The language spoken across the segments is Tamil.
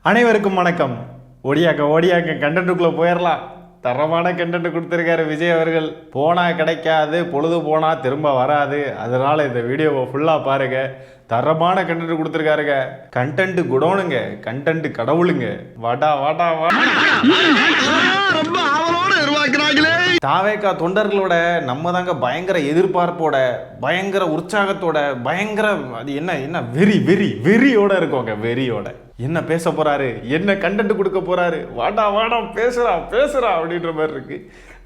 அனைவருக்கும் வணக்கம். ஓடியாக்க கண்டென்ட்டுக்குள்ளே போயிடலாம். தரமான கண்டென்ட் கொடுத்துருக்காரு விஜய் அவர்கள். போனால் கிடைக்காது, பொழுது போனால் திரும்ப வராது. அதனால் இந்த வீடியோவை ஃபுல்லாக பாருங்கள். தரமான கண்டென்ட் கொடுத்துருக்காருங்க. கண்டென்ட் குடோனுங்க, கண்டென்ட் கடவுளுங்க. வாடா வாடா வாடா. ரொம்ப ஆவலோட உருவாக்குறாங்களே. தாவேகா தொண்டர்களோட நம்ம தாங்க பயங்கர எதிர்பார்ப்போட, பயங்கர உற்சாகத்தோட, பயங்கர அது என்ன வெறியோட இருக்கோங்க. வெறியோட என்ன பேச போறாரு, என்ன கண்டென்ட் கொடுக்க போறாரு, வாடா வாடா பேசுறா அப்படின்ற மாதிரி இருக்கு.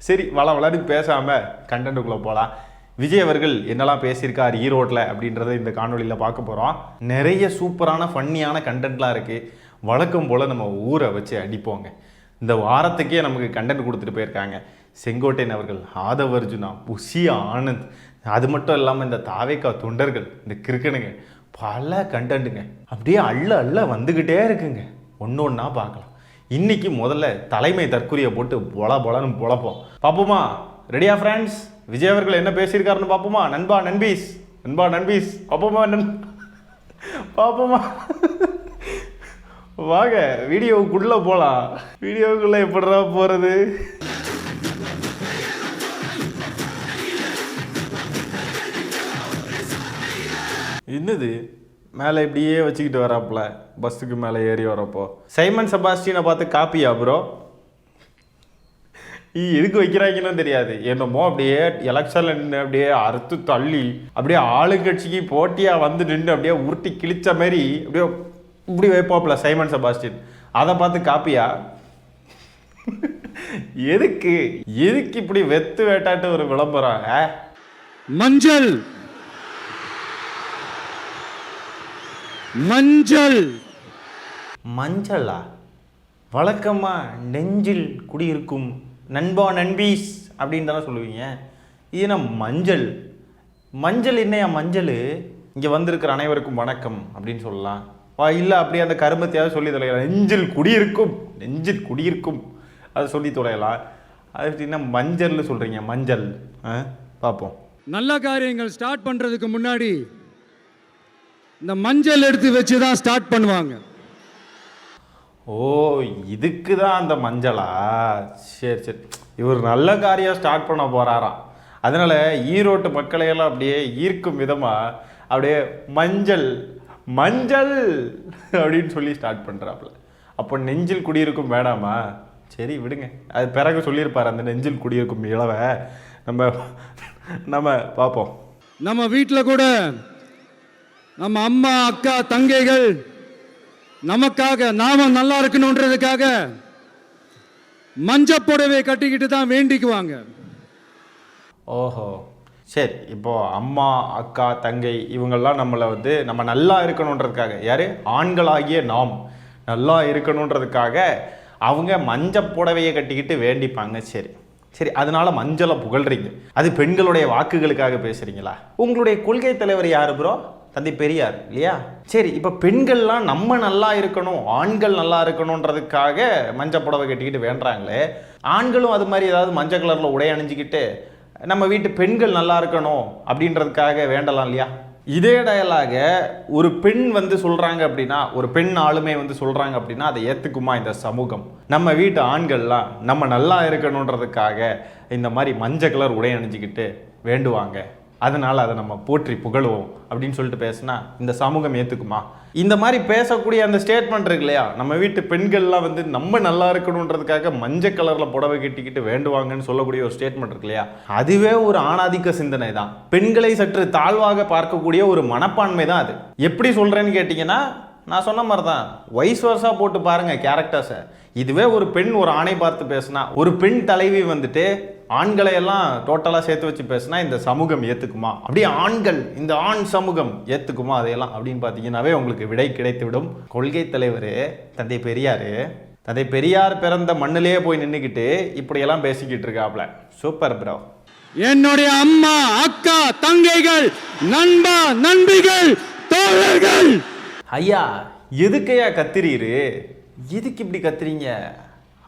சரி, வளன்னு பேசாம கண்டென்ட்டுக்குள்ள போகலாம். விஜய் அவர்கள் என்னெல்லாம் பேசியிருக்கார் ஈரோட்டில் அப்படின்றத இந்த காணொலியில் பார்க்க போகிறோம். நிறைய சூப்பரான ஃபன்னியான கண்டென்ட்லாம் இருக்குது. வழக்கம் போல் நம்ம ஊரை வச்சு அடிப்போங்க. இந்த வாரத்துக்கே நமக்கு கண்டென்ட் கொடுத்துட்டு போயிருக்காங்க செங்கோட்டையன் அவர்கள், ஆதவ் அர்ஜுனா, புஷி ஆனந்த். அது மட்டும் இல்லாமல் இந்த தாவேகா தொண்டர்கள், இந்த கிறுக்கனுங்க, பல கண்டென்ட்டுங்க அப்படியே அள்ள வந்துக்கிட்டே இருக்குங்க. ஒன்று ஒன்றா பார்க்கலாம். இன்னைக்கு முதல்ல தலைமை தற்கொலையை போட்டு பொலன்னு பொழப்போம். பார்ப்போமா? ரெடியா ஃப்ரெண்ட்ஸ்? விஜய் அவர்கள் என்ன பேசியிருக்காருன்னு பார்ப்போமா? நண்பா நண்பீஸ் பார்ப்போமா? வாங்க வீடியோவுக்குள்ளே போகலாம். வீடியோவுக்குள்ளே எப்படிடா போகிறது? என்னது மேலே இப்படியே வச்சுக்கிட்டு வராப்புல, பஸ்ஸுக்கு மேலே ஏறி வரப்போ சைமன் செபாஸ்டியனை பார்த்து காப்பியா ப்ரோ? எதுக்கு வைக்கிறாங்கன்னு தெரியாது. என்னமோ அப்படியே எலெக்ஷனில் நின்று அப்படியே அறுத்து தள்ளி அப்படியே ஆளுங்கட்சிக்கு போட்டியாக வந்து நின்று அப்படியே உருட்டி கிழிச்ச மாதிரி அப்படியே இப்படி வைப்பாப்புல சைமன் செபாஸ்டியன். அதை பார்த்து காப்பியா? எதுக்கு இப்படி வெத்து வேட்டாட்டு ஒரு விளம்பரம்? மஞ்சளா? வழக்கமா நெஞ்சில் குடியிருக்கும் நண்பா நண்பீஸ் அப்படின்னு தானே சொல்லுவீங்க. இதுனா மஞ்சள் என்னையா மஞ்சள்? இங்கே வந்திருக்கிற அனைவருக்கும் வணக்கம் அப்படின்னு சொல்லலாம். இல்லை அப்படியே அந்த கருமத்தையாவது சொல்லி தொலையலாம். நெஞ்சில் குடியிருக்கும் அதை சொல்லி தொலையலாம். அது என்ன மஞ்சள்னு சொல்கிறீங்க? மஞ்சள் பார்ப்போம். நல்ல காரியங்கள் ஸ்டார்ட் பண்ணுறதுக்கு முன்னாடி இந்த மஞ்சள் எடுத்து வச்சு தான் ஸ்டார்ட் பண்ணுவாங்க. ஓ, இதுக்கு தான் அந்த மஞ்சளா? சரி, இவர் நல்ல காரியம் ஸ்டார்ட் பண்ண போகிறாராம். அதனால் ஈரோட்டு மக்களையெல்லாம் அப்படியே ஈர்க்கும் விதமாக அப்படியே மஞ்சள் அப்படின்னு சொல்லி ஸ்டார்ட் பண்ணுறாப்புல. அப்போ நெஞ்சில் குடியிருக்கும் வேணாமா? சரி விடுங்க, அது பிறகு சொல்லியிருப்பார். அந்த நெஞ்சில் குடியிருக்கும் இளவை நம்ம பார்ப்போம். நம்ம வீட்டில் கூட நம்ம அம்மா, அக்கா, தங்கைகள் நமக்காக நாம நல்லா இருக்கணுன்றதுக்காக மஞ்சள் புடவை கட்டிக்கிட்டு தான் வேண்டிக்குவாங்க. ஓஹோ, சரி. இப்போ அம்மா, அக்கா, தங்கை இவங்கெல்லாம் நம்மளை நம்ம நல்லா இருக்கணுன்றதுக்காக, யாரு? ஆண்களாகிய நாம் நல்லா இருக்கணுன்றதுக்காக அவங்க மஞ்சள் புடவையை கட்டிக்கிட்டு வேண்டிப்பாங்க. சரி, அதனால மஞ்சளை புகழ்றீங்க. அது பெண்களுடைய வாக்குகளுக்காக பேசுறீங்களா? உங்களுடைய கொள்கை தலைவர் யாரு ப்ரோ? தந்தை பெரியார் இல்லையா? சரி, இப்போ பெண்கள்லாம் நம்ம நல்லா இருக்கணும், ஆண்கள் நல்லா இருக்கணுன்றதுக்காக மஞ்சள் புடவை கட்டிக்கிட்டு வேண்டுறாங்களே, ஆண்களும் அது மாதிரி ஏதாவது மஞ்சள் கலரில் உடை அணிஞ்சிக்கிட்டு நம்ம வீட்டு பெண்கள் நல்லா இருக்கணும் அப்படின்றதுக்காக வேண்டலாம் இல்லையா? இதே டயலாக ஒரு பெண் சொல்கிறாங்க அப்படின்னா, ஒரு பெண் ஆளுமை சொல்கிறாங்க அப்படின்னா அதை ஏற்றுக்குமா இந்த சமூகம்? நம்ம வீட்டு ஆண்கள்லாம் நம்ம நல்லா இருக்கணுன்றதுக்காக இந்த மாதிரி மஞ்சள் கலர் உடை அணிஞ்சிக்கிட்டு வேண்டுவாங்க, அதனால் அதை நம்ம போற்றி புகழுவோம் அப்படின்னு சொல்லிட்டு பேசினா இந்த சமூகம் ஏற்றுக்குமா? இந்த மாதிரி பேசக்கூடிய அந்த ஸ்டேட்மெண்ட் இருக்கு இல்லையா, நம்ம வீட்டு பெண்கள்லாம் நம்ம நல்லா இருக்கணுன்றதுக்காக மஞ்சள் கலரில் புடவை கட்டிக்கிட்டு வேண்டுவாங்கன்னு சொல்லக்கூடிய ஒரு ஸ்டேட்மெண்ட் இருக்கு இல்லையா, அதுவே ஒரு ஆணாதிக்க சிந்தனை தான். பெண்களை சற்று தாழ்வாக பார்க்கக்கூடிய ஒரு மனப்பான்மை தான் அது. எப்படி சொல்கிறேன்னு கேட்டிங்கன்னா, நான் சொன்ன மாதிரி தான், வைஸ் வர்ஸா போட்டு பாருங்கள் கேரக்டர்ஸை. இதுவே ஒரு பெண் ஒரு ஆணை பார்த்து பேசுனா, ஒரு பெண் தலைவி ஆண்களை எல்லாம் டோட்டலாக சேர்த்து வச்சு பேசுனா இந்த சமூகம் ஏற்றுக்குமா? அப்படியே ஆண்கள், இந்த ஆண் சமூகம் ஏற்றுக்குமா அதையெல்லாம் அப்படின்னு பார்த்தீங்கன்னாவே உங்களுக்கு விடை கிடைத்துவிடும். கொள்கை தலைவர் தந்தை பெரியார் பிறந்த மண்ணிலேயே போய் நின்றுக்கிட்டு இப்படியெல்லாம் பேசிக்கிட்டு இருக்காப்ல. Super bro. என்னுடைய அம்மா, அக்கா, தங்கைகள், நண்பா, நண்பிகள், தோழர்கள். ஐயா, எதுக்கையா கத்துறீரு? எதுக்கு இப்படி கத்துறீங்க?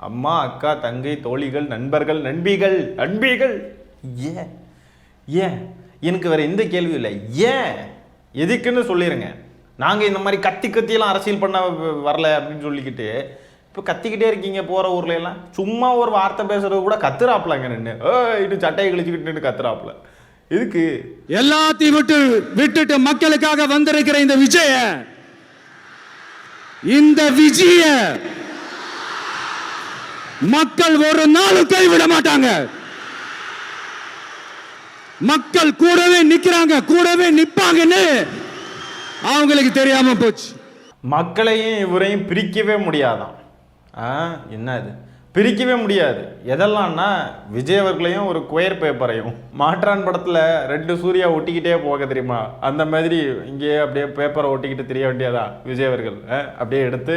அம்மா, அக்கா, தங்கை, தோழிகள், நண்பர்கள், நண்பிகள். ஏன் எனக்கு வேற எந்த கேள்வியும் இல்லை. ஏன் எதுக்குன்னு சொல்லிடுங்க. நாங்கள் இந்த மாதிரி கத்தியெல்லாம் அரசியல் பண்ண வரல அப்படின்னு சொல்லிக்கிட்டு இப்போ கத்திக்கிட்டே இருக்கீங்க போகிற ஊர்ல எல்லாம். சும்மா ஒரு வார்த்தை பேசுறது கூட கத்துறாப்புலங்க நின்று இன்னும் சட்டையை கழிச்சுக்கிட்டு நின்று கத்துறாப்புல. இதுக்கு எல்லாத்தையும் விட்டுட்டு மக்களுக்காக வந்திருக்கிற இந்த விஜய மக்கள் ஒரு நாளும் கைவிட மாட்டாங்க. மக்கள் கூடவே நிக்கிறாங்க, கூடவே நிப்பாங்கன்னு அவங்களுக்கு தெரியாம போச்சு. மக்களையும் இவரையும் பிரிக்கவே முடியாதான். என்ன இது பிரிக்கவே முடியாது. எதெல்லாம்னா விஜய் அவர்களையும் ஒரு குயர் பேப்பரையும் மாற்றான் படத்தில் 2 சூர்யா ஒட்டிக்கிட்டே போக தெரியுமா, அந்த மாதிரி இங்கேயே அப்படியே பேப்பரை ஒட்டிக்கிட்டு தெரிய வேண்டியதா விஜய் அவர்கள். அப்படியே எடுத்து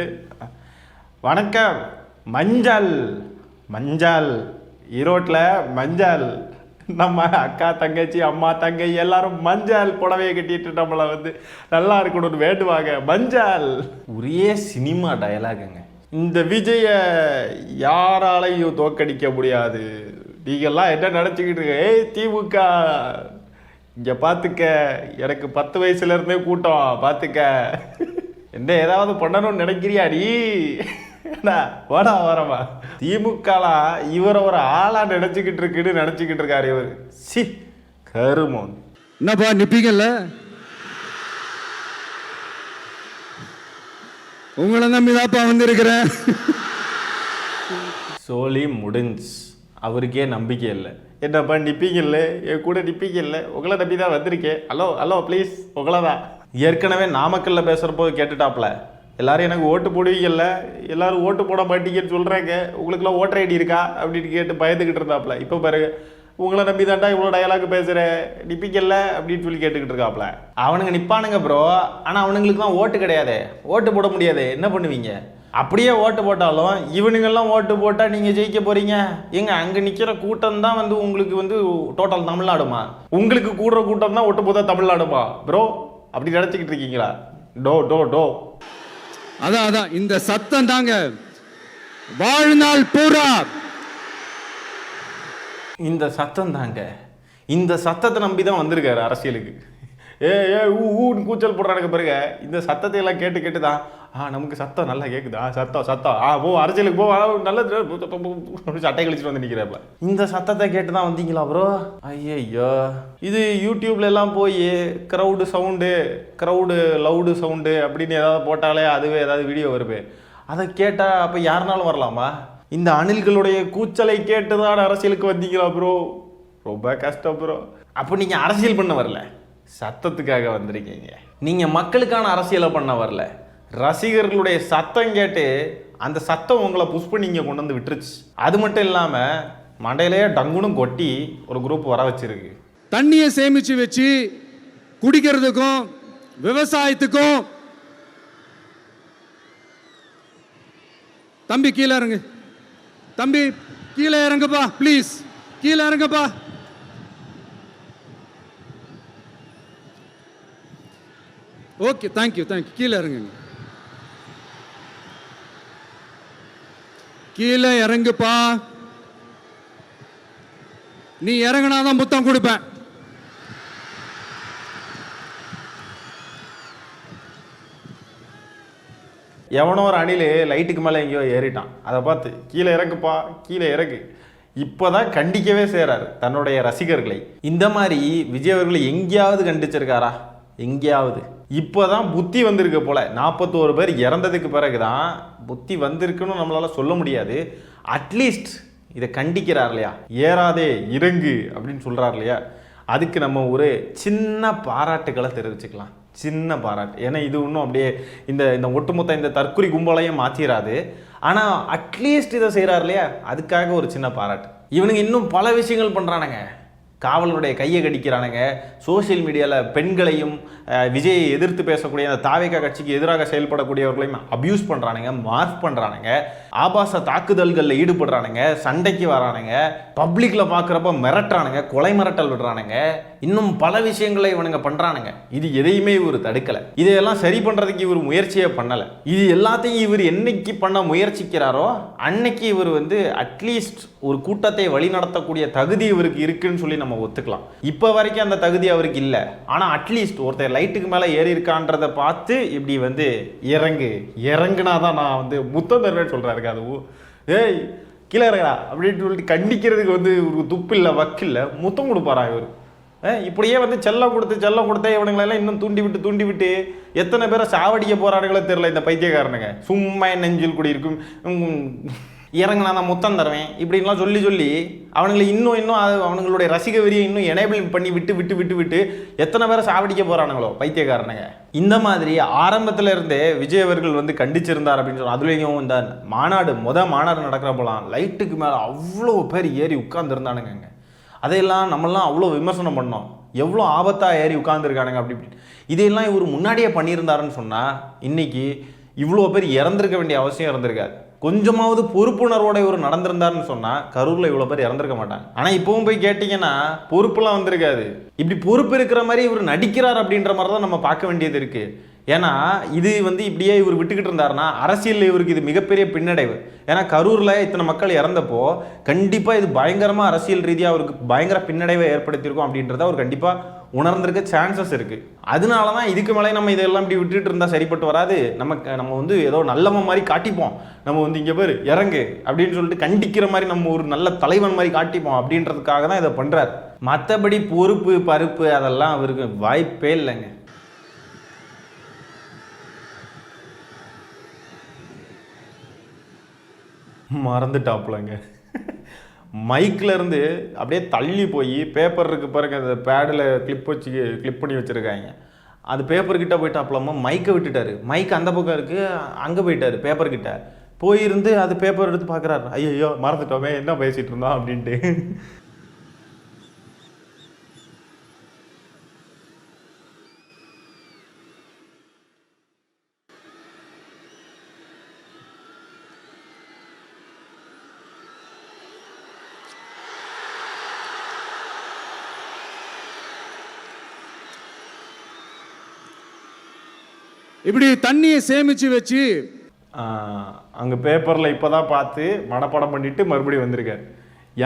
வணக்கம் மஞ்சள் மஞ்சள் ஈரோட்டில் மஞ்சள் நம்ம அக்கா தங்கச்சி அம்மா தங்கை எல்லாரும் மஞ்சள் புடவையை கட்டிட்டு நம்மளை நல்லா இருக்கணும்னு வேண்டுவாங்க. மஞ்சள் ஒரே சினிமா டயலாகுங்க. இந்த விஜய யாராலையும் தோக்கடிக்க முடியாது. நீங்கெல்லாம் என்ன நினச்சிக்கிட்டு இருக்க? திமுக இங்கே பார்த்துக்க, எனக்கு 10 வயசுல இருந்தே கூட்டம் பார்த்துக்க. என்ன ஏதாவது பண்ணணும்னு நினைக்கிறியா நீ? வாடா வரமா. திமுகலாம் இவரை ஒரு ஆளா நினைச்சுக்கிட்டு இருக்காரு இவர். சி கருமோன். என்னப்பா நிப்பீங்கல்ல? உங்களை நம்பிதாப்பா வந்திருக்கிறேன். சோலி முடிஞ்சு. அவருக்கே நம்பிக்கை இல்லை. என்னப்பா நிப்பீங்கல்ல, என் கூட நிப்பீங்கல்ல, உங்களை நம்பி தான் வந்திருக்கேன். ஹலோ ஹலோ ப்ளீஸ் உங்களை தான். ஏற்கனவே நாமக்கல்ல பேசுகிறப்போ கேட்டுட்டாப்ல, எல்லாரும் எனக்கு ஓட்டு போடுவீங்கல்ல, எல்லாரும் ஓட்டு போட மாட்டீங்கன்னு சொல்கிறாங்க, உங்களுக்குலாம் ஓட்டர் ஐடி இருக்கா அப்படின்னு கேட்டு பயந்துக்கிட்டு இருந்தாப்ல. இப்போ பாருங்க, உங்களை நம்பி தாண்டா இவ்வளோ டயலாக் பேசுகிறேன், நிற்பிக்கல அப்படின்னு சொல்லி கேட்டுக்கிட்டு இருக்காப்ல. அவனுங்க நிற்பானுங்க ப்ரோ, ஆனால் அவனுங்களுக்கு தான் ஓட்டு கிடையாது, ஓட்டு போட முடியாது. என்ன பண்ணுவீங்க? அப்படியே ஓட்டு போட்டாலும் இவனுங்கெல்லாம் ஓட்டு போட்டால் நீங்கள் ஜெயிக்க போகிறீங்க. எங்க அங்கே நிற்கிற கூட்டம் தான் உங்களுக்கு டோட்டல் தமிழ்நாடுமா? உங்களுக்கு கூடுற கூட்டம் தான் ஒட்டு போதா தமிழ்நாடுமா ப்ரோ? அப்படி நினச்சிக்கிட்டு இருக்கீங்களா? To to to. அதான் இந்த சத்தம் தாங்க வாழ்நாள் பூரா. இந்த சத்தம் தாங்க, இந்த சத்தத்தை நம்பி தான் வந்திருக்காரு அரசியலுக்கு. ஊன்னு கூச்சல் போடுறானுங்க பாருங்க. இந்த சத்தத்தை எல்லாம் கேட்டு தான் நமக்கு சத்தம் நல்லா கேட்குதா, சத்தம் போ அரசியலுக்கு போ, நல்லது சட்டை கழிச்சுட்டு வந்து நிற்கிறாப்ல. இந்த சத்தத்தை கேட்டு தான் வந்தீங்களா ப்ரோ? ஐயோ, இது யூடியூப்ல எல்லாம் போய் க்ரௌடு லவுடு சவுண்டு அப்படின்னு ஏதாவது போட்டாலே அதுவே ஏதாவது வீடியோ வருது. அதை கேட்டால் அப்போ யாருனாலும் வரலாமா? இந்த அணில்களுடைய கூச்சலை கேட்டு தான் அரசியலுக்கு வந்தீங்களா ப்ரோ? ரொம்ப கஷ்டம் ப்ரோ. அப்போ நீங்கள் அரசியல் பண்ண வரல, சத்தத்துக்காக வந்திருக்கீங்க. நீங்கள் மக்களுக்கான அரசியலை பண்ண வரல, ரசிகர்களுடைய சத்தம் கேட்டு அந்த சத்தம் உங்களை புஷ் பண்ணி இங்கே கொண்டு வந்து விட்டுருச்சு. அது மட்டும் இல்லாமல் மண்டையிலேயே டங்குனும் கொட்டி ஒரு குரூப் வர வச்சிருக்கு. தண்ணியை சேமித்து வச்சு குடிக்கிறதுக்கும் விவசாயத்துக்கும். தம்பி கீழே இறங்கு, தம்பி கீழே இறங்குப்பா ப்ளீஸ், கீழே இறங்குப்பா. ஓகே தேங்க்யூ கீழே இறங்குங்க, கீழே இறங்குப்பா. நீ இறங்கினாதான் முத்தம் கொடுப்பேன். எவனோ ஒரு அணில் லைட்டுக்கு மேலே எங்கேயோ ஏறிட்டான், அதை பார்த்து கீழே இறங்குப்பா கீழே இறங்கு. இப்போதான் கண்டிக்கவே செய்கிறாரு தன்னுடைய ரசிகர்களை. இந்த மாதிரி விஜய் அவர்களை எங்கேயாவது கண்டிச்சிருக்காரா? எங்கேயாவது? இப்போதான் புத்தி வந்திருக்கு போல. 41 பேர் இறந்ததுக்கு பிறகுதான் புத்தி வந்திருக்குன்னு நம்மளால சொல்ல முடியாது. அட்லீஸ்ட் இதை கண்டிக்கிறார் இல்லையா, ஏறாதே இறங்கு அப்படின்னு சொல்றார் இல்லையா, அதுக்கு நம்ம ஒரு சின்ன பாராட்டுக்களை தெரிவிச்சுக்கலாம். சின்ன பாராட்டு. ஏன்னா இது இன்னும் அப்படியே இந்த ஒட்டுமொத்த இந்த தற்குறி கும்பலையும் மாற்றிடாது. ஆனால் அட்லீஸ்ட் இதை செய்கிறார் இல்லையா, அதுக்காக ஒரு சின்ன பாராட்டு. இவனுங்க இன்னும் பல விஷயங்கள் பண்ணுறானுங்க. காவலருடைய கையை கடிக்கிறானுங்க, சோசியல் மீடியாவில் பெண்களையும் விஜயை எதிர்த்து பேசக்கூடிய அந்த தாவேகா கட்சிக்கு எதிராக செயல்படக்கூடியவர்களையும் அபியூஸ் பண்ணுறானுங்க, மார்க் பண்ணுறானுங்க, ஆபாச தாக்குதல்களில் ஈடுபடுறானுங்க, சண்டைக்கு வரானுங்க, பப்ளிக்கில் பார்க்குறப்ப மிரட்டுறானுங்க, கொலை மிரட்டல் விடுறானுங்க, இன்னும் பல விஷயங்களை இவனுங்க பண்ணுறானுங்க. இது எதையுமே இவர் தடுக்கலை. இதையெல்லாம் சரி பண்ணுறதுக்கு இவர் முயற்சியே பண்ணலை. இது எல்லாத்தையும் இவர் என்னைக்கு பண்ண முயற்சிக்கிறாரோ அன்னைக்கு இவர் அட்லீஸ்ட் ஒரு கூட்டத்தை வழிநடத்தக்கூடிய தகுதி இவருக்கு இருக்குன்னு சொல்லி நம்ம ஒத்துக்கலாம். இப்போ வரைக்கும் அந்த தகுதி அவருக்கு இல்லை. ஆனால் அட்லீஸ்ட் ஒருத்தர் லைட்டுக்கு மேலே ஏறி இருக்கான்றதை பார்த்து இப்படி வந்து இறங்குனா தான் நான் வந்து முத்தம் தருவேன்னு சொல்கிறாருங்க. அதுவும் ஏய் கீழே இறங்கடா அப்படின்னு சொல்லிட்டு கண்டிக்கிறதுக்கு வந்து ஒரு துப்பு இல்லை வக்கில்லை, முத்தம் கொடுப்பாரா இவர்? இப்படியே வந்து செல்லம் கொடுத்தே இவனுங்களெல்லாம் இன்னும் தூண்டி விட்டு எத்தனை பேரை சாவடிக்க போறானுங்களோ தெரியல இந்த பைத்தியக்காரனுங்க. சும்மா நெஞ்சில் கூடி இருக்கும் இறங்கினா நான் முத்தம் தருவேன் இப்படின்லாம் சொல்லி அவனுங்களை இன்னும் அவனுங்களுடைய ரசிக வெறியை இன்னும் எனேபிள் பண்ணி விட்டு எத்தனை பேரை சாவடிக்க போறானுங்களோ பைத்தியக்காரனுங்க. இந்த மாதிரி ஆரம்பத்துல இருந்தே விஜய் அவர்கள் வந்து கண்டிச்சிருந்தார் அப்படின்னு சொன்னா, அதுலேயும் இந்த மாநாடு நடக்கிறப்போலாம் லைட்டுக்கு மேலே அவ்வளோ பேர் ஏறி உட்கார்ந்துருந்தானுங்க. அதையெல்லாம் நம்மளாம் அவ்வளோ விமர்சனம் பண்ணோம், எவ்வளோ ஆபத்தாக ஏறி உட்கார்ந்துருக்கானுங்க அப்படி இதையெல்லாம் இவர் முன்னாடியே பண்ணியிருந்தாருன்னு சொன்னால் இன்னைக்கு இவ்வளோ பேர் இறந்துருக்க வேண்டிய அவசியம் இருந்திருக்காது. கொஞ்சமாவது பொறுப்புணர்வோட இவர் நடந்திருந்தாருன்னு சொன்னால் கரூரில் இவ்வளோ பேர் இறந்துருக்க மாட்டாங்க. ஆனால் இப்பவும் போய் கேட்டிங்கன்னா பொறுப்புலாம் வந்திருக்காது. இப்படி பொறுப்பு இருக்கிற மாதிரி இவர் நடிக்கிறார் அப்படின்ற மாதிரி தான் நம்ம பார்க்க வேண்டியது இருக்குது. ஏன்னா இது வந்து இப்படியே இவர் விட்டுக்கிட்டு இருந்தாருன்னா அரசியலில் இவருக்கு இது மிகப்பெரிய பின்னடைவு. ஏன்னா கரூரில் இத்தனை மக்கள் இறந்தப்போ கண்டிப்பாக இது பயங்கரமாக அரசியல் ரீதியாக அவருக்கு பயங்கர பின்னடைவை ஏற்படுத்தியிருக்கோம் அப்படின்றத அவர் கண்டிப்பாக உணர்ந்திருக்க சான்சஸ் இருக்குது. அதனால தான் இதுக்கு மேலே நம்ம இதெல்லாம் இப்படி விட்டுட்டு இருந்தால் சரிப்பட்டு வராது. நம்ம வந்து ஏதோ நல்லவன் மாதிரி காட்டிப்போம், நம்ம வந்து இங்கே பேர் இறங்கு அப்படின்னு சொல்லிட்டு கண்டிக்கிற மாதிரி நம்ம ஒரு நல்ல தலைவன் மாதிரி காட்டிப்போம் அப்படின்றதுக்காக தான் இதை பண்ணுறாரு. மற்றபடி பொறுப்பு பருப்பு அதெல்லாம் அவருக்கு வாய்ப்பே இல்லைங்க. மறந்துட்டாப்புலங்க. மைக்கில் இருந்து அப்படியே தள்ளி போய் பேப்பர் இருக்கு பாருங்க, அந்த பேடில் கிளிப் பண்ணி வச்சுருக்காங்க, அது பேப்பர்கிட்ட போயிட்டாப்புலமா மைக்கை விட்டுட்டாரு. மைக் அந்த பக்கம் இருக்குது, அங்கே போயிட்டாரு பேப்பர்கிட்ட போயிருந்து அது பேப்பர் எடுத்து பார்க்குறாரு. ஐயோ மறந்துட்டோமே என்ன பேசிகிட்டு இருந்தோம் அப்படின்ட்டு. இப்படி தண்ணியை சேமிச்சு வச்சு அங்கே பேப்பரில் இப்போ தான் பார்த்து மனப்பாடம் பண்ணிட்டு மறுபடியும் வந்திருக்காரு.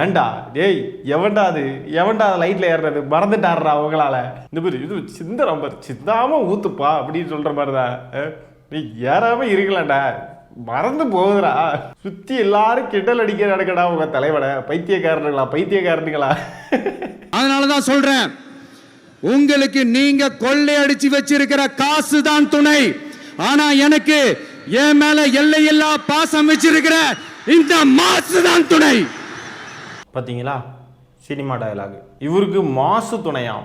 ஏன்டா டேய் எவன்டா அது லைட்டில் ஏறுறது மறந்துட்டாடுறா அவங்களால. இந்த மாதிரி இது சிந்தாமல் ஊத்துப்பா அப்படின்னு சொல்கிற மாதிரி தான். நீ ஏறாமல் இருக்கலாம்டா, மறந்து போகுதுடா. சுற்றி எல்லாரும் கிண்டல் அடிக்க நடக்கடா உங்கள் தலைவனை. பைத்தியக்காரனுங்களா. அதனால தான் சொல்கிறேன், உங்களுக்கு நீங்க கொள்ளை அடிச்சு வச்சிருக்கிற காசு தான் துணை. ஆனா எனக்கு என் மேல எல்லையில்லா பாசம் வச்சிருக்கிற இந்த மாசு தான் துணை. பாத்தீங்களா சினிமா டயலாக். இவருக்கு மாசு துணையா?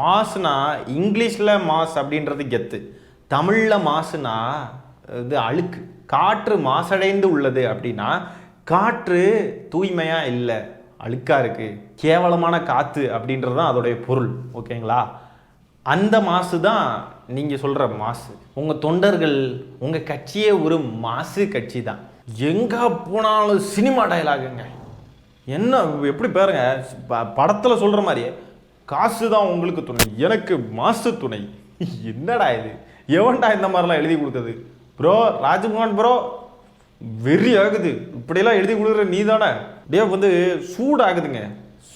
மாசுனா இங்கிலீஷ்ல மாஸ் அப்படின்றது கெத்து, தமிழ்ல மாசுனா இது அழுக்கு. காற்று மாசடைந்து உள்ளது அப்படின்னா காற்று தூய்மையா இல்லை, அழுக்கா இருக்கு, கேவலமான காத்து அப்படின்றது தான் அதோடைய பொருள். ஓகேங்களா? அந்த மாசு தான் நீங்க சொல்ற மாசு. உங்க தொண்டர்கள் உங்க கட்சியே ஒரு மாசு கட்சி தான். எங்க போனாலும் சினிமா டயலாகுங்க. என்ன எப்படி பாருங்க, படத்துல சொல்ற மாதிரியே காசு தான் உங்களுக்கு துணை, எனக்கு மாசு துணை. என்னடா இது? எவன்டா இந்த மாதிரிலாம் எழுதி கொடுத்தது? ப்ரோ ராஜ்மோகன் ப்ரோ வெறி ஆகுது. இப்படியெல்லாம் எழுதி கொடுக்குற நீ தானே? டே வந்து சூடாகுதுங்க.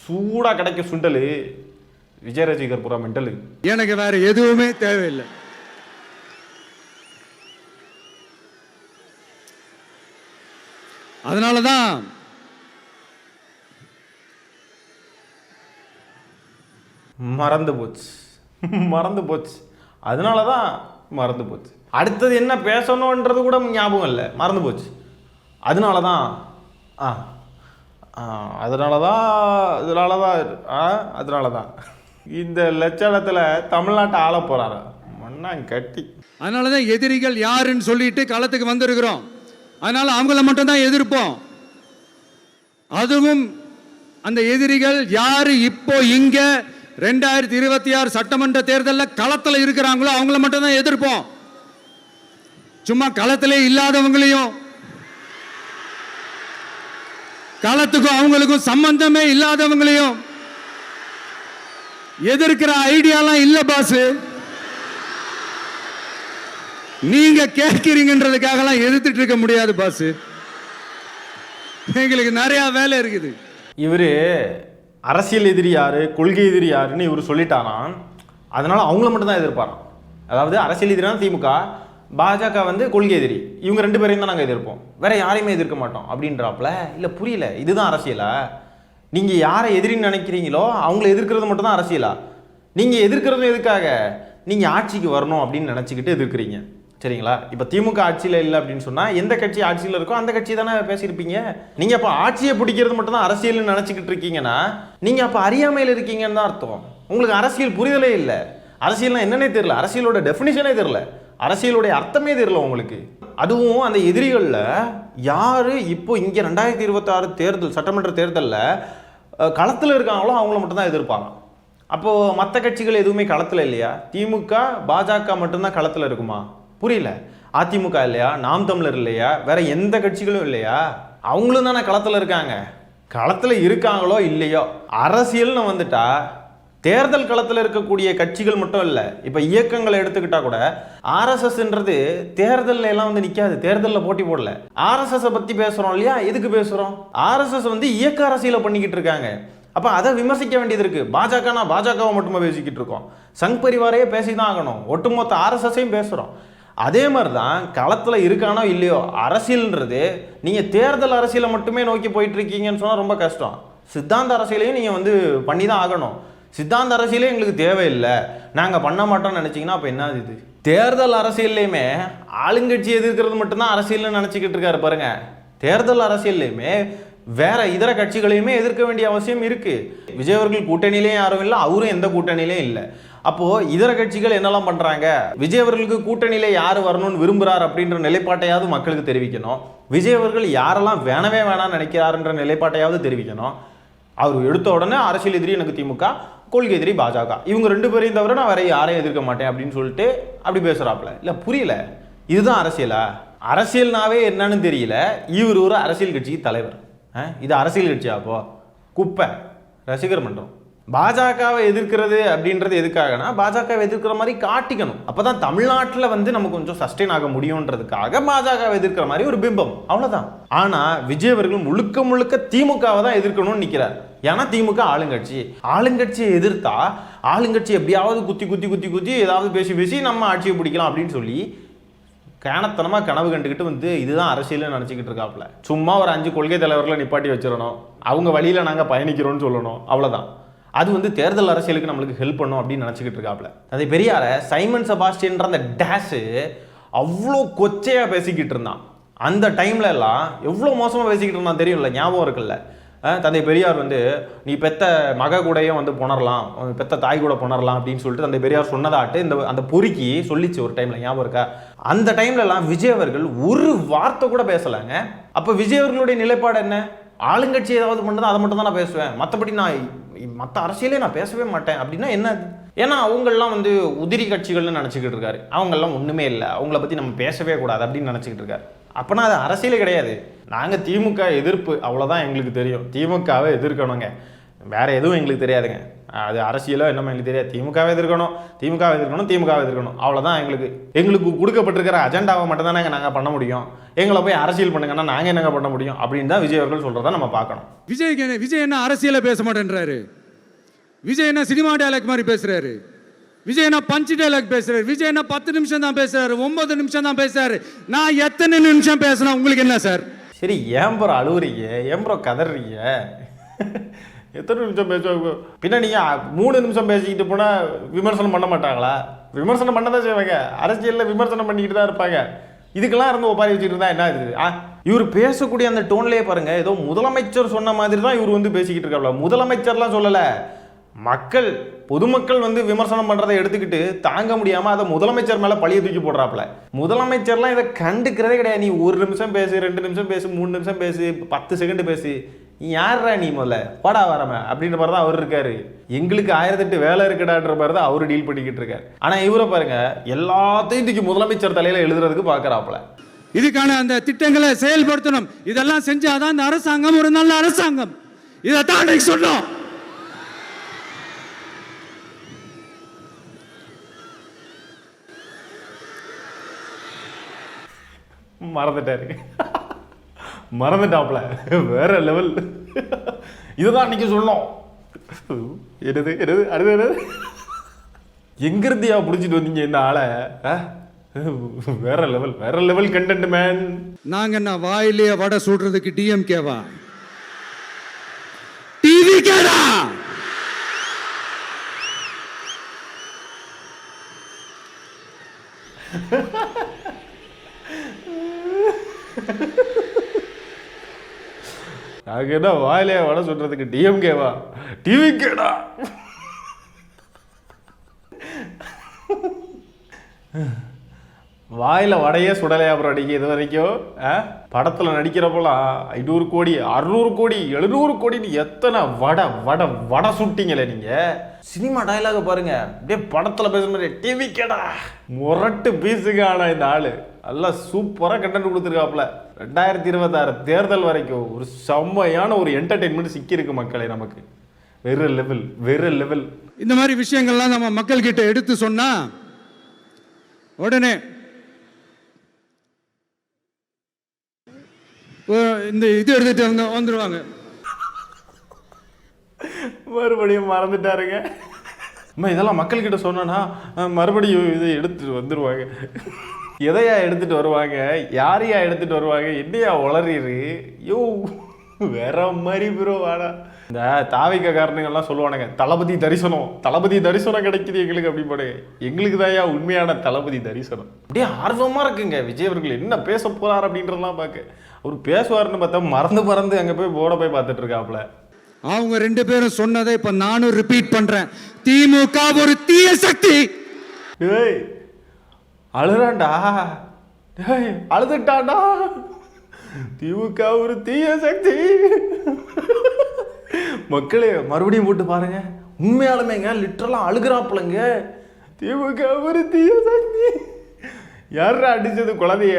சூடாக கிடைக்க சுண்டல் விஜய் ரசிகர் புறா மெண்டல். எனக்கு வேற எதுவுமே தேவையில்லை. அதனாலதான் மறந்து போச்சு. அதனாலதான் மறந்து போச்சு. அடுத்தது என்ன பேசணுன்றது கூட ஞாபகம் இல்லை, மறந்து போச்சு. அதனாலதான் இந்த லட்சணத்துல தமிழ்நாட்டை ஆள போறாரு மண்ணாங்க கட்டி. அதனாலதான் எதிரிகள் யாருன்னு சொல்லிட்டு களத்துக்கு வந்திருக்கிறோம். அதனால அவங்கள மட்டும் தான் எதிர்ப்போம். அதுவும் அந்த எதிரிகள் யாரு இப்போ இங்க 2026 சட்டமன்ற தேர்தலில் களத்தில் இருக்கிறாங்களோ அவங்கள மட்டும் தான் எதிர்ப்போம். சும்மா களத்திலே இல்லாதவங்களையும், களத்துக்கும் அவங்களுக்கும் சம்பந்தமே இல்லாதவங்களையும் எதிர்க்கிற ஐடியாலாம் இல்ல பாஸ். நீங்க கேட்கிறீங்கன்றதுக்காகலாம் எதிர்த்துட்டு இருக்க முடியாது பாஸ். எங்களுக்கு நிறைய வேலை இருக்குது. இவர் அரசியல் எதிரி யாரு, கொள்கை எதிரி யாருன்னு இவர் சொல்லிட்டாராம். அதனால அவங்கள மட்டும் தான் எதிர்ப்பாராம். அதாவது அரசியல் எதிரினா திமுக, பாஜக வந்து கொள்கை எதிரி, இவங்க 2 பேரையும் தான் நாங்கள் எதிர்ப்போம், வேற யாரையுமே எதிர்க்க மாட்டோம் அப்படின்றாப்புல. இல்லை புரியல, இதுதான் அரசியலா? நீங்கள் யாரை எதிரின்னு நினைக்கிறீங்களோ அவங்கள எதிர்க்கிறது மட்டும் தான் அரசியலா? நீங்கள் எதிர்க்கிறதும் எதுக்காக? நீங்கள் ஆட்சிக்கு வரணும் அப்படின்னு நினச்சிக்கிட்டு எதிர்க்கிறீங்க, சரிங்களா? இப்போ திமுக ஆட்சியில் இல்லை அப்படின்னு சொன்னால் எந்த கட்சி ஆட்சியில் இருக்கோ அந்த கட்சி தானே பேசியிருப்பீங்க. நீங்கள் அப்போ ஆட்சியை பிடிக்கிறது மட்டும் தான் அரசியல்னு நினச்சிக்கிட்டு இருக்கீங்கன்னா நீங்கள் அப்போ அறியாமையில் இருக்கீங்கன்னு தான் அர்த்தம். உங்களுக்கு அரசியல் புரிதலே இல்லை. அரசியல்னா என்னன்னே தெரியல, அரசியலோட டெஃபினிஷனே தெரியல, அரசியலுடைய அர்த்தமே தெரியல உங்களுக்கு. அதுவும் அந்த எதிரிகளில் யார் இப்போ இங்கே 2026 தேர்தல், சட்டமன்ற தேர்தலில் களத்தில் இருக்காங்களோ அவங்கள மட்டும்தான் எதிர்ப்பாங்க. அப்போது மற்ற கட்சிகள் எதுவுமே களத்தில் இல்லையா? திமுக பாஜக மட்டும்தான் களத்தில் இருக்குமா? புரியல. அதிமுக இல்லையா? நாம் தமிழர் இல்லையா? வேற எந்த கட்சிகளும் இல்லையா? அவங்களும் தானே களத்தில் இருக்காங்க. களத்தில் இருக்காங்களோ இல்லையோ, அரசியல்னு வந்துட்டா தேர்தல் களத்தில் இருக்கக்கூடிய கட்சிகள் மட்டும் இல்லை, இப்போ இயக்கங்களை எடுத்துக்கிட்டா கூட ஆர்எஸ்எஸ்ன்றது தேர்தலில் எல்லாம் வந்து நிற்காது, தேர்தலில் போட்டி போடல. ஆர்எஸ்எஸ் பற்றி பேசுகிறோம் இல்லையா? எதுக்கு பேசுகிறோம்? ஆர்எஸ்எஸ் வந்து இயக்க அரசியலை பண்ணிக்கிட்டு இருக்காங்க. அப்போ அதை விமர்சிக்க வேண்டியது இருக்குது. பாஜகனா பாஜகவை மட்டுமே பேசிக்கிட்டு இருக்கோம், சங் பரிவாரையே பேசி தான் ஆகணும், ஒட்டுமொத்த ஆர்எஸ்எஸையும் பேசுகிறோம். அதே மாதிரி தான் களத்தில் இருக்கானோ இல்லையோ, அரசியல்ன்றது நீங்கள் தேர்தல் அரசியலை மட்டுமே நோக்கி போயிட்டு இருக்கீங்கன்னு சொன்னால் ரொம்ப கஷ்டம். சித்தாந்த அரசியலையும் நீங்கள் வந்து பண்ணி தான் ஆகணும். சித்தாந்த அரசியலே எங்களுக்கு தேவையில்லை, நாங்கள் பண்ண மாட்டோம்னு நினச்சிங்கன்னா அப்போ என்ன இது? தேர்தல் அரசியல்லையுமே ஆளுங்கட்சி எதிர்க்கிறது மட்டும்தான் அரசியல்னு நினச்சிக்கிட்டு இருக்காரு பாருங்க. தேர்தல் அரசியல்லையுமே வேற இதர கட்சிகளையுமே எதிர்க்க வேண்டிய அவசியம் இருக்கு. விஜய் அவர்கள் கூட்டணியிலேயும் யாரும் இல்லை, அவரும் எந்த கூட்டணியிலையும் இல்லை. அப்போ இதர கட்சிகள் என்னெல்லாம் பண்றாங்க? விஜய் அவர்களுக்கு கூட்டணியில யார் வரணும்னு விரும்புறார் அப்படின்ற நிலைப்பாட்டையாவது மக்களுக்கு தெரிவிக்கணும். விஜய் அவர்கள் யாரெல்லாம் வேணவே வேணாம்னு நினைக்கிறாருன்ற நிலைப்பாட்டையாவது தெரிவிக்கணும். அவர் எடுத்த உடனே அரசியல் எதிரி எனக்கு திமுக, கொள்கை எதிரி பாஜக, இவங்க 2 பேரையும் தவிர நான் வேற யாரையும் எதிர்க்க மாட்டேன் அப்படின்னு சொல்லிட்டு அப்படி பேசுறாப்ல. இல்ல புரியல, இதுதான் அரசியலா? அரசியல்னாவே என்னன்னு தெரியல. இவர் ஒரு அரசியல் கட்சி தலைவர். இது அரசியல் கட்சியா? அப்போ குப்பை ரசிகர் மன்றம். பாஜகவை எதிர்க்கிறது அப்படின்றது எதுக்காகனா, பாஜகவை எதிர்க்கிற மாதிரி காட்டிக்கணும். அப்பதான் தமிழ்நாட்டில் வந்து நம்ம கொஞ்சம் சஸ்டெயின் ஆக முடியும்ன்றதுக்காக பாஜகவை எதிர்க்கிற மாதிரி ஒரு பிம்பம், அவ்வளவுதான். ஆனா விஜய் அவர்கள் முழுக்க முழுக்க திமுகவை தான் எதிர்க்கணும்னு நிற்கிறார். ஏன்னா திமுக ஆளுங்கட்சி, ஆளுங்கட்சியை எதிர்த்தா ஆளுங்கட்சி எப்படியாவது குத்தி குத்தி குத்தி குத்தி ஏதாவது பேசி பேசி நம்ம ஆட்சியை பிடிக்கலாம் அப்படின்னு சொல்லி கேனத்தனமா கனவு கண்டுக்கிட்டு வந்து இதுதான் அரசியல்னு நினச்சிக்கிட்டு இருக்காப்புல. சும்மா ஒரு 5 கொள்கை தலைவர்களை நிப்பாட்டி வச்சிடணும், அவங்க வழியில் நாங்கள் பயணிக்கிறோம்னு சொல்லணும், அவ்வளோதான். அது வந்து தேர்தல் அரசியலுக்கு நம்மளுக்கு ஹெல்ப் பண்ணும் அப்படின்னு நினச்சிக்கிட்டு இருக்காப்புல. அதே பெரியார சைமன் செபாஸ்டியன்ற அந்த டேஷு அவ்வளோ கொச்சையாக பேசிக்கிட்டு இருந்தான். அந்த டைம்ல எல்லாம் எவ்வளோ மோசமாக பேசிக்கிட்டு இருந்தான் தெரியும்ல, ஞாபகம் இருக்குல்ல? தந்தை பெரியார் வந்து நீ பெத்த மக கூடயும் வந்து புணரலாம், பெத்த தாய் கூட புணரலாம் அப்படின்னு சொல்லிட்டு தந்தை பெரியார் சொன்னதாட்டு இந்த அந்த பொறுக்கி சொல்லிச்சு ஒரு டைம்ல, ஞாபகம் இருக்கா? அந்த டைம்ல எல்லாம் விஜய் அவர்கள் ஒரு வார்த்தை கூட பேசலாங்க. அப்ப விஜய் அவர்களுடைய நிலைப்பாடு என்ன? ஆளுங்கட்சி ஏதாவது பண்ணதா அதை மட்டும் தான் நான் பேசுவேன், மற்றபடி நான் மற்ற அரசியலே நான் பேசவே மாட்டேன் அப்படின்னா என்ன? ஏன்னா அவங்கெல்லாம் வந்து உதிரி கட்சிகள்னு நினச்சிக்கிட்டு இருக்காரு. அவங்கெல்லாம் ஒன்றுமே இல்லை, அவங்கள பற்றி நம்ம பேசவே கூடாது அப்படின்னு நினச்சிக்கிட்டு இருக்காரு. அப்போனா அது அரசியலே கிடையாது. நாங்கள் திமுக எதிர்ப்பு, அவ்வளோதான் எங்களுக்கு தெரியும். திமுகவை எதிர்க்கணுங்க, வேற எதுவும் எங்களுக்கு தெரியாதுங்க. அது அரசியலோ என்னமோ எங்களுக்கு தெரியாது. திமுகவை எதிர்க்கணும், திமுகவை எதிர்க்கணும், திமுகவை எதிர்க்கணும், அவ்வளோதான். எங்களுக்கு கொடுக்கப்பட்டிருக்கிற அஜெண்டாவை மட்டும் தானே நாங்கள் பண்ண முடியும். எங்களை போய் அரசியல் பண்ணுங்கன்னா நாங்கள் என்னங்க பண்ண முடியும் அப்படின்னு தான் விஜய் அவர்கள் சொல்கிறத நம்ம பார்க்கணும். விஜய் என்ன அரசியலை பேச மாட்டேன்றாரு, விஜய் என்ன சினிமா டயலாக் மாதிரி பேசுறாரு, விஜய் என்ன பஞ்ச் டயலாக் பேசுறாரு, விஜய் என்ன 10 நிமிஷம் தான் பேசுறாரு, 9 நிமிஷம் தான் பேசுறாரு. நான் எத்தனை நிமிஷம் பேசினா உங்களுக்கு என்ன சார்? சரி, ஏன் ப்ரோ அழுவுறீங்க, ஏன் ப்ரோ கதறீங்க? எத்தனை நிமிஷம் பேசுவாங்க? பின்ன நீங்கள் 3 நிமிஷம் பேசிக்கிட்டு போனால் விமர்சனம் பண்ண மாட்டாங்களா? விமர்சனம் பண்ண தான் செய்வாங்க, அரசியலில் விமர்சனம் பண்ணிக்கிட்டு தான் இருப்பாங்க. இதுக்கெல்லாம் இருந்து ஒப்பாரி வச்சுட்டு இருந்தா என்ன இருக்குது? இவர் பேசக்கூடிய அந்த டோன்லேயே பாருங்க, ஏதோ முதலமைச்சர் சொன்ன மாதிரி தான் இவர் வந்து பேசிக்கிட்டு இருக்காப்ல. முதலமைச்சர்லாம் சொல்லலை, மக்கள் பொதுமக்கள் வந்து விமர்சனம் பண்றதை எடுத்துக்கிட்டு தாங்க முடியாம அதை முதலமைச்சர் மேல பழிய தூக்கி போடுறாப்ல. முதலமைச்சர்லாம் இதை கண்டுக்கிறதே கிடையாது. நீ 1 நிமிஷம் பேசு, 2 நிமிஷம் பேசு, 3 நிமிஷம் பேசு, 10 செகண்ட் பேசு, நீ யாரா நீ முதல்ல போடா வரம அப்படின்ற மாதிரி தான் அவர் இருக்காரு. எங்களுக்கு 1008 வேலை இருக்குடான்ற மாதிரி தான் அவரு டீல் பண்ணிக்கிட்டு இருக்காரு. ஆனா இவரை பாருங்க, எல்லாத்தையும் தூக்கி முதலமைச்சர் தலையில எழுதுறதுக்கு பாக்குறாப்ல. இதுக்கான அந்த திட்டங்களை செயல்படுத்தணும். இதெல்லாம் செஞ்சாதான் இந்த அரசாங்கம் ஒரு நல்ல அரசாங்கம். இதைத்தான் சொன்னோம். மறந்துட்டாப்ல. வேற லெவல். இதுதான் அன்னைக்கு சொல்லணும். என்னது என்னது அடுத்து எங்கிருந்தியா பிடிச்சிட்டு வந்தீங்க இந்த ஆளை? வேற லெவல், வேற லெவல் கண்டென்ட் மேன். நாங்க என்ன வாயிலே வடை சுடுறதுக்கு டிஎம்கேவா? டிவி கேடா? நாங்க என்ன வாயிலே வடை சுடுறதுக்கு டிஎம்கேவா? டிவி கேடா? வாயில வடையே சுடலையா அப்புறம் அடிக்க இது வரைக்கும்? படத்துல நடிக்கிறப்பெல்லாம் 500 கோடி 600 கோடி 700 கோடின்னு எத்தனை வடை வடை வடை சுட்டிங்களே நீங்க. சினிமா டயலாக பாருங்க, அப்படியே படத்துல பேசுற மாதிரி டிவி கேடா முரட்டு பீஸுங்க. ஆனா இந்த ஆளு நல்லா சூப்பரா கண்டென்ட் கொடுத்துருக்காப்ல. 2026 தேர்தல் வரைக்கும் ஒரு செம்மையான ஒரு என்டர்டெயின்மெண்ட் சிக்கி இருக்கு மக்களே நமக்கு. வேற லெவல், வேற லெவல். இந்த மாதிரி விஷயங்கள்லாம் நம்ம மக்கள் கிட்ட எடுத்து சொன்னா உடனே இந்த இது எடுத்துட்டு வந்துருவாங்க. மறுபடியும் மறந்துட்டாருங்க. இதெல்லாம் மக்கள்கிட்ட சொன்னா மறுபடியும் இதை எடுத்துட்டு வந்துருவாங்க. எதையா எடுத்துட்டு வருவாங்க? யாரையா எடுத்துட்டு வருவாங்க? என்னையா உளறிரு? யோ வேற மாதிரி ப்ரோ. வாடா இந்த தாவிக்க காரணங்கள்லாம் சொல்லுவானுங்க, தளபதி தரிசனம், தளபதி தரிசனம் கிடைக்குது எங்களுக்கு அப்படி போடுங்க. எங்களுக்கு தான் உண்மையான தளபதி தரிசனம். அப்படியே ஆர்வமா இருக்குங்க விஜய் அவர்கள் என்ன பேச போறார் அப்படின்றதெல்லாம் பார்க்க. அவர் பேசுவார்னு பார்த்தா மறந்து மறந்து அங்க போய் போர்டை போய் பார்த்துட்டு இருக்காப்ல. அவங்க 2 பேரும் சொன்னதை இப்ப நானும் ரிப்பீட் பண்றேன். திமுக ஒரு தீய சக்தி. ஏய் அழுறான்டா, ஏய் அழுதுட்டான்டா. திமுக ஒரு தீய சக்தி. மக்களே மறுபடியும் போட்டு பாருங்க, உண்மையாலுமேங்க லிட்டரலா அழுகிறாப்புலங்க. திமுக ஒரு தீய சக்தி. யாரா அடிச்சது குழந்தைய?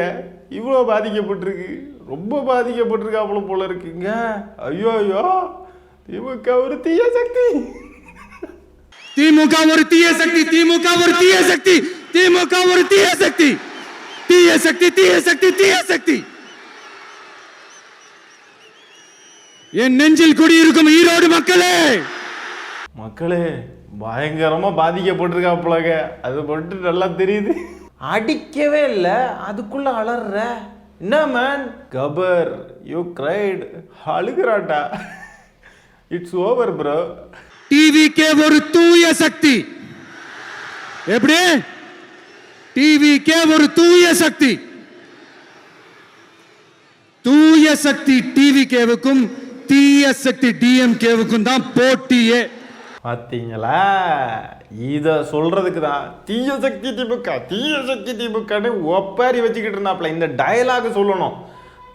இவ்வளோ பாதிக்கப்பட்டிருக்கு, ரொம்ப பாதிக்கப்பட்டிருக்காப்புல போல இருக்குங்க. ஐயோ ஐயோ, திமுக ஒரு தீய சக்தி. திமுக ஒரு தீய சக்தி. திமுக ஒரு தீய சக்தி. திமுக ஒரு தீய சக்தி. தீய சக்தி, தீய சக்தி, தீய சக்தி. என் நெஞ்சில் குடியிருக்கும் ஈரோடு மக்களே, மக்களே பயங்கரமா பாதிக்கப்பட்டிருக்காப்புலங்க. அது மட்டும் நல்லா தெரியுது. அடிக்கவே இல்லை, அதுக்குள்ள அலற. என்ன மேன் கபர், யூ கிரைட். அழுகிறாண்டா. It's over bro. டிவிகே ஒரு தூய சக்தி. எப்படி? டிவிகே ஒரு தூய சக்தி. தூய சக்தி டிவிகேவுக்கும் தீய சக்தி டிஎம்கேவுக்கும் தான் போட்டியே. பார்த்தீங்களா? இதை சொல்றதுக்கு தான் தீய சக்தி திமுக, தீய சக்தி திமுகன்னு ஒப்பாரி வச்சுக்கிட்டு இருந்தாப்ல. இந்த டயலாக் சொல்லணும்,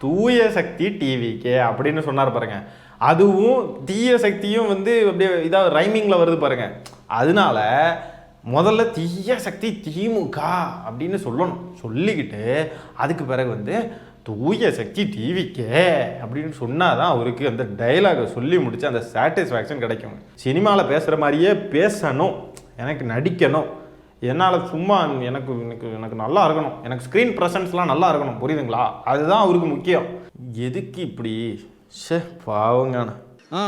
தூய சக்தி டிவிகே அப்படின்னு சொன்னார் பாருங்க. அதுவும் தீய சக்தியும் அப்படியே இதாக ரைமிங்கில் வருது பாருங்க. அதனால முதல்ல தீய சக்தி திமுக அப்படின்னு சொல்லணும். சொல்லிக்கிட்டு அதுக்கு பிறகு தூய சக்தி டிவிக்கே அப்படின்னு சொன்னாதான் அவருக்கு அந்த டைலாகை சொல்லி முடிச்சு அந்த சாட்டிஸ்ஃபேக்ஷன் கிடைக்கும். சினிமாவில் பேசுகிற மாதிரியே பேசணும், எனக்கு நடிக்கணும், என்னால் சும்மா எனக்கு எனக்கு எனக்கு நல்லா இருக்கணும், எனக்கு ஸ்க்ரீன் ப்ரெசன்ஸ்லாம் நல்லா இருக்கணும். புரியுதுங்களா? அதுதான் அவருக்கு முக்கியம். எதுக்கு இப்படி பாவங்கான.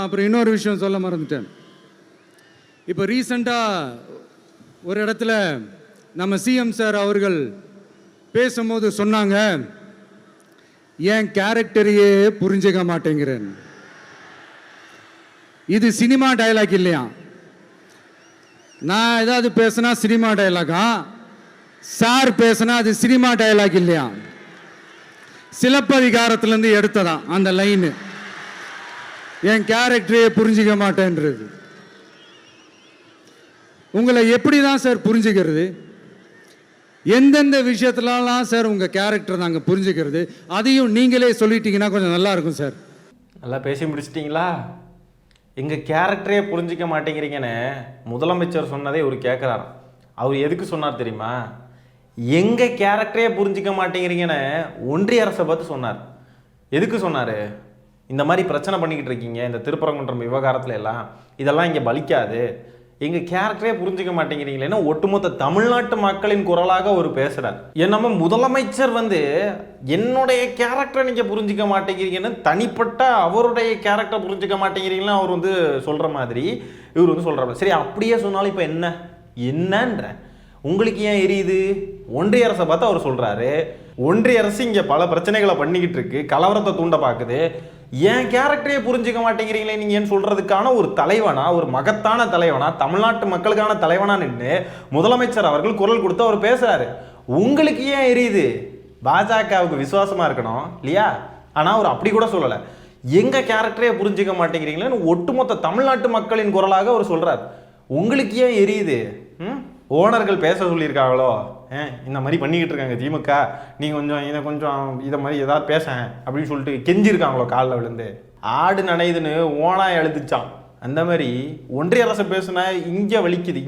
அப்புறம் இன்னொரு விஷயம் சொல்ல மறந்துட்டேன். இப்போ ரீசண்டாக ஒரு இடத்துல நம்ம சிஎம் சார் அவர்கள் பேசும்போது சொன்னாங்க, என் கேரக்டரையே புரிஞ்சுக்க மாட்டேங்கிறேன். இது சினிமா டயலாக் இல்லையா? நான் ஏதாவது பேசினா சினிமா டயலாகா? சார் பேசினா அது சினிமா டயலாக் இல்லையா? சிலப்பதிகாரத்திலேருந்து எடுத்ததான் அந்த லைனு. என் கேரக்டரையே புரிஞ்சிக்க மாட்டேன்றது. உங்களை எப்படி தான் சார் புரிஞ்சுக்கிறது? எந்தெந்த விஷயத்துலலாம் சார் உங்கள் கேரக்டர் நாங்கள் புரிஞ்சுக்கிறது? அதையும் நீங்களே சொல்லிட்டீங்கன்னா கொஞ்சம் நல்லா இருக்கும் சார். நல்லா பேசி முடிச்சிட்டிங்களா? எங்கள் கேரக்டரே புரிஞ்சிக்க மாட்டேங்கிறீங்கன்னு முதலமைச்சர் சொன்னதே இவர் கேட்குறாரு. அவர் எதுக்கு சொன்னார் தெரியுமா? எங்கள் கேரக்டரே புரிஞ்சிக்க மாட்டேங்கிறீங்கன்னு ஒன்றிய அரசை பார்த்து சொன்னார். எதுக்கு சொன்னார்? இந்த மாதிரி பிரச்சனை பண்ணிக்கிட்டு இருக்கீங்க, இந்த திருப்பரங்குன்றம் விவகாரத்துல எல்லாம் இதெல்லாம் இங்கே பலிக்காது, எங்கள் கேரக்டரே புரிஞ்சுக்க மாட்டேங்கிறீங்களே. ஏன்னா ஒட்டுமொத்த தமிழ்நாட்டு மக்களின் குரலாக அவர் பேசுகிறார். நம்ம முதலமைச்சர் வந்து என்னுடைய கேரக்டரை நீங்கள் புரிஞ்சிக்க மாட்டேங்கிறீங்கன்னு தனிப்பட்ட அவருடைய கேரக்டரை புரிஞ்சிக்க மாட்டேங்கிறீங்கன்னு அவர் வந்து சொல்கிற மாதிரி இவர் வந்து சொல்கிறார். சரி, அப்படியே சொன்னாலும் இப்போ என்னன்ற உங்களுக்கு ஏன் எரியுது? ஒன்றிய அரசை பார்த்து அவர் சொல்கிறாரு, ஒன்றிய அரசு இங்கே பல பிரச்சனைகளை பண்ணிக்கிட்டு இருக்கு, கலவரத்தை தூண்ட பார்க்குது, ஏன் கேரக்டரையே புரிஞ்சுக்க மாட்டேங்கிறீங்களே நீங்கள் ஏன்னு சொல்கிறதுக்கான ஒரு தலைவனா, ஒரு மகத்தான தலைவனா, தமிழ்நாட்டு மக்களுக்கான தலைவனா நின்று முதலமைச்சர் அவர்கள் குரல் கொடுத்து அவர் பேசுகிறாரு. உங்களுக்கு ஏன் எரியுது? பாஜகவுக்கு விசுவாசமாக இருக்கணும் இல்லையா? ஆனால் அவர் அப்படி கூட சொல்லலை, எங்கள் கேரக்டரே புரிஞ்சுக்க மாட்டேங்கிறீங்களேன்னு ஒட்டுமொத்த தமிழ்நாட்டு மக்களின் குரலாக அவர் சொல்கிறார். உங்களுக்கு ஏன் எரியுது? ஓனர்கள் பேச சொல்லியிருக்காங்களோ, இந்த மாதிரி பண்ணிக்கிட்டு இருக்காங்க திமுக, நீங்கள் இதை மாதிரி ஏதாவது பேச அப்படின்னு சொல்லிட்டு கெஞ்சிருக்காங்களோ காலில் விழுந்து? ஆடு நனையுதுன்னு ஓனா எழுதிச்சான். அந்த மாதிரி ஒன்றிய அரசு பேசுனா இங்கே வலிக்குது,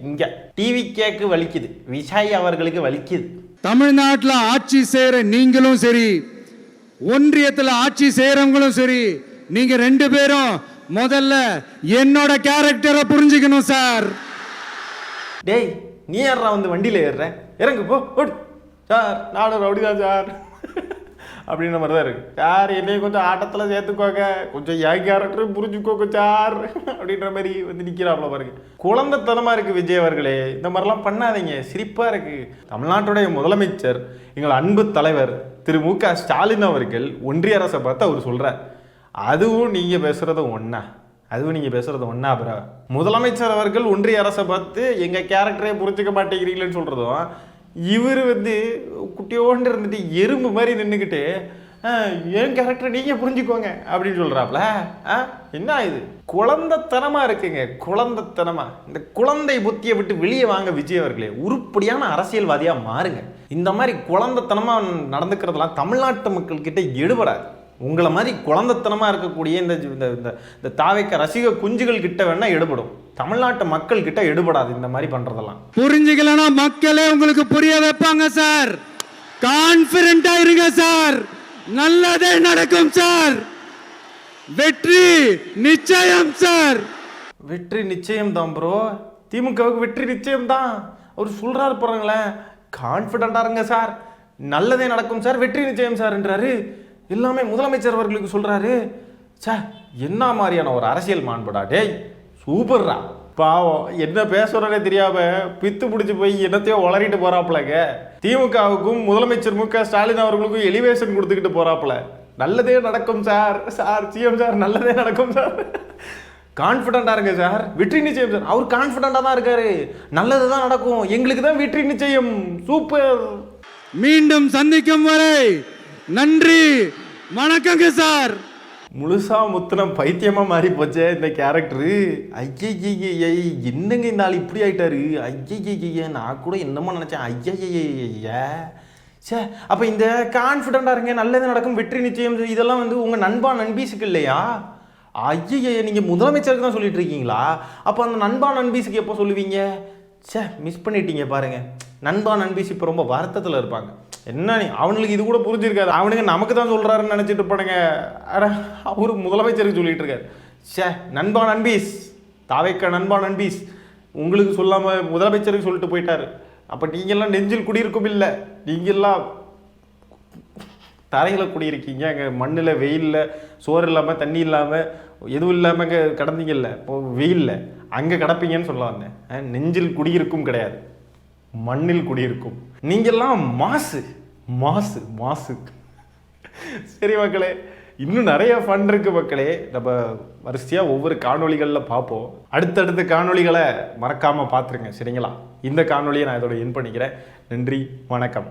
இங்கே டிவி கேக்கு வலிக்குது, விஜய் அவர்களுக்கு வலிக்குது. தமிழ்நாட்டில் ஆட்சி செய்கிற நீங்களும் சரி, ஒன்றியத்தில் ஆட்சி செய்கிறவங்களும் சரி, நீங்க 2 பேரும் முதல்ல என்னோட கேரக்டரை புரிஞ்சுக்கணும் சார். டேய், நீ யாரா வந்து வண்டியில் ஏறுற? இறங்கு போ, சார் நானும் ரவுடிதான் சார் அப்படின்ற மாதிரி தான் இருக்கு. சார் என்னையும் கொஞ்சம் ஆட்டத்தில் சேர்த்துக்கோங்க, கொஞ்சம் என் கேரக்டரும் புரிஞ்சுக்கோங்க சார் அப்படின்ற மாதிரி வந்து நிற்கிறாப்புல பாருங்க. குழந்தைத்தனமாக இருக்குது விஜய் அவர்களே, இந்த மாதிரிலாம் பண்ணாதீங்க, சிரிப்பாக இருக்குது. தமிழ்நாட்டுடைய முதலமைச்சர், எங்கள் அன்பு தலைவர் திரு மு.க. ஸ்டாலின் அவர்கள் ஒன்றிய அரசை பார்த்து அவர் சொல்கிறார், அதுவும் நீங்கள் பேசுறது ஒன்றா ப்ரோ. முதலமைச்சர் அவர்கள் ஒன்றிய அரசை பார்த்து எங்கள் கேரக்டரே புரிஞ்சுக்க மாட்டேங்கிறீங்களேன்னு சொல்கிறதும், இவர் வந்து குட்டியோண்டு இருந்துட்டு எறும்பு மாதிரி நின்றுக்கிட்டு என் கேரக்டரை நீங்கள் புரிஞ்சுக்கோங்க அப்படின்னு சொல்கிறாப்புல. என்ன இது? குழந்தைத்தனமாக இருக்குங்க, குழந்தைத்தனமாக. இந்த குழந்தை புத்தியை விட்டு வெளியே வாங்க விஜய் அவர்களே, உருப்படியான அரசியல்வாதியாக மாறுங்க. இந்த மாதிரி குழந்தைத்தனமாக நடந்துக்கிறதுலாம் தமிழ்நாட்டு மக்கள்கிட்ட எடுபடாது. உங்களை மாதிரி குழந்தைத்தனமாக இருக்கக்கூடிய இந்த தாவைக்க ரசிக குஞ்சுகள் கிட்ட வேணா எடுபடும், தமிழ்நாட்டு மக்கள் கிட்ட எடுபடாது இந்த மாதிரி பண்றதெல்லாம். புரிஞ்சுக்கலனா மக்களே உங்களுக்கு புரிய வைப்பாங்க சார். கான்ஃபிடென்ட்டா இருங்க சார், நல்லதே நடக்கும் சார். வெற்றி நிச்சயம் சார். வெற்றி நிச்சயம் தான் ப்ரோ, திமுகவுக்கு வெற்றி நிச்சயம் தான். அவர் சொல்றாரு பாருங்களேன், கான்ஃபிடென்ட்டா இருங்க சார், நல்லதே நடக்கும் சார், வெற்றி நிச்சயம் சார்ன்றாரு. எல்லாமே முதலமைச்சர் அவர்களுக்கு சொல்றாரு. சே, என்ன மாதிரியான ஒரு அரசியல் மாண்புடா டேய், சூப்பர்ரா. பாவம் என்ன பேசுறோன்னே தெரியாம பித்து பிடிச்சி போய் என்னத்தையோ வளரிட்டு போறாப்புலங்க. திமுகவுக்கும் முதலமைச்சர் மு.க. ஸ்டாலின் அவர்களுக்கும் எலிவேஷன் கொடுத்துக்கிட்டு போறாப்புல. நல்லதே நடக்கும் சார், சிஎம் சார், நல்லதே நடக்கும் சார், கான்ஃபிடண்டா இருங்க சார், வெற்றி நிச்சயம் சார். அவர் கான்ஃபிடண்டா தான் இருக்காரு, நல்லது தான் நடக்கும், எங்களுக்கு தான் வெற்றி நிச்சயம். சூப்பர். மீண்டும் சந்திக்கும் வரை நன்றி, வணக்கங்க சார். முழுசா முத்திரம் பைத்தியமா மாறி போச்சே இந்த கேரக்டரு. ஐயய்ய, என்னங்க இந்த ஆள் இப்படி ஆயிட்டாரு? ஐயய்ய, நான் கூட என்னமோ நினைச்சேன். ஐயய்ய, சே, அப்ப இந்த கான்ஃபிடண்டா இருங்க, நல்லது நடக்கும், வெற்றி நிச்சயம், இதெல்லாம் வந்து உங்க நண்பா நண்பீஸுக்கு இல்லையா? ஐயய்ய, நீங்க முதலமைச்சருக்கு தான் சொல்லிட்டு இருக்கீங்களா? அப்ப அந்த நண்பா நண்பீஸுக்கு எப்போ சொல்லுவீங்க? சே, மிஸ் பண்ணிட்டீங்க பாருங்க. நண்பா நண்பீஸ் இப்போ ரொம்ப வருத்தத்தில் இருப்பாங்க. என்ன அவனுக்கு இது கூட புரிஞ்சிருக்காது, அவனுங்க நமக்கு தான் சொல்கிறாருன்னு நினச்சிட்டு இருப்பானுங்க. அவரு முதலமைச்சருக்கு சொல்லிட்டு இருக்காரு. சே, நண்பா நண்பீஸ், தாவைக்க நண்பா நண்பீஸ் உங்களுக்கு சொல்லாமல் முதலமைச்சருக்கு சொல்லிட்டு போயிட்டாரு. அப்போ நீங்கள்லாம் நெஞ்சில் குடியிருக்கும் இல்லை, நீங்கள்லாம் தரையில் குடியிருக்கீங்க. அங்கே மண்ணில் வெயிலில் சோறு இல்லாமல் தண்ணி இல்லாமல் எதுவும் இல்லாமல் அங்கே கிடந்தீங்கல்ல, இப்போ வெயிலில் அங்கே கிடப்பீங்கன்னு சொல்ல வந்தேன். நெஞ்சில் குடியிருக்கும் கிடையாது, மண்ணில் குடியிருக்கும். நீங்கெல்லாம் மாசு மாசு மாசு. சரி மக்களே, இன்னும் நிறைய ஃபன் இருக்கு மக்களே. நம்ம வரிசையாக ஒவ்வொரு காணொளிகளில் பார்ப்போம். அடுத்தடுத்த காணொளிகளை மறக்காமல் பார்த்துருங்க சரிங்களா? இந்த காணொலியை நான் இதோட என் பண்ணிக்கிறேன். நன்றி, வணக்கம்.